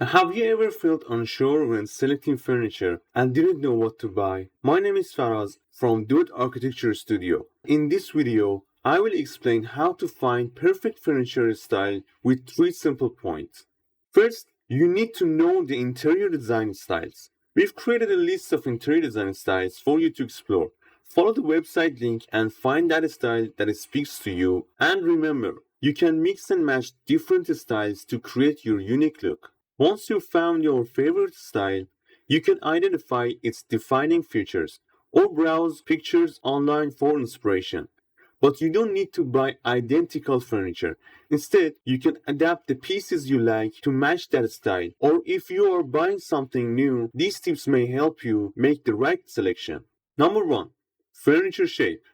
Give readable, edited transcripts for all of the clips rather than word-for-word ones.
Have you ever felt unsure when selecting furniture and didn't know what to buy? My name is Faraz from Duet Architecture Studio. In this video, I will explain how to find perfect furniture style with three simple points. First, you need to know the interior design styles. We've created a list of interior design styles for you to explore. Follow the website link and find that style that speaks to you. And remember, you can mix and match different styles to create your unique look. Once you've found your favorite style, you can identify its defining features or browse pictures online for inspiration. But you don't need to buy identical furniture. Instead, you can adapt the pieces you like to match that style. Or if you are buying something new, these tips may help you make the right selection. Number 1. Furniture shape.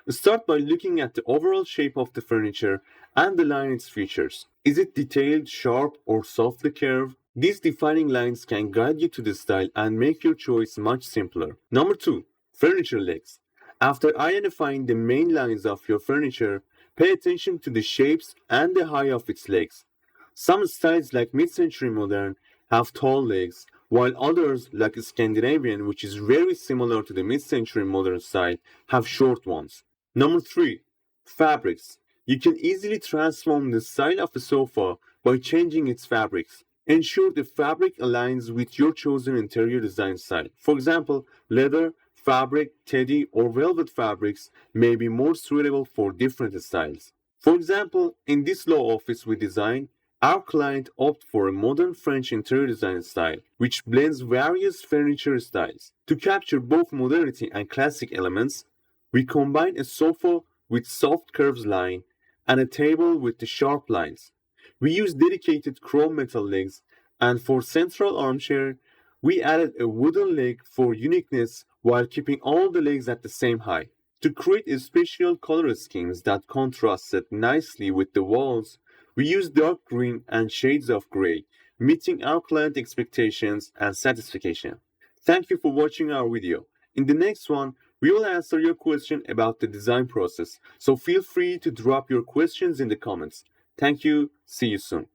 Start by looking at the overall shape of the furniture and align its features. Is it detailed, sharp, or softly curved? These defining lines can guide you to the style and make your choice much simpler. Number 2. Furniture legs. After identifying the main lines of your furniture, pay attention to the shapes and the height of its legs. Some styles like mid-century modern have tall legs, while others like Scandinavian, which is very similar to the mid-century modern style, have short ones. Number 3. Fabrics. You can easily transform the style of a sofa by changing its fabrics. Ensure the fabric aligns with your chosen interior design style. For example, leather, fabric, teddy, or velvet fabrics may be more suitable for different styles. For example, in this law office we designed, our client opted for a modern French interior design style, which blends various furniture styles. To capture both modernity and classic elements, we combine a sofa with soft curves line and a table with the sharp lines. We use dedicated chrome metal legs, and for central armchair, we added a wooden leg for uniqueness while keeping all the legs at the same height. To create a special color schemes that contrasted nicely with the walls, we used dark green and shades of gray, meeting our client expectations and satisfaction. Thank you for watching our video. In the next one, we will answer your question about the design process, so feel free to drop your questions in the comments. Thank you. See you soon.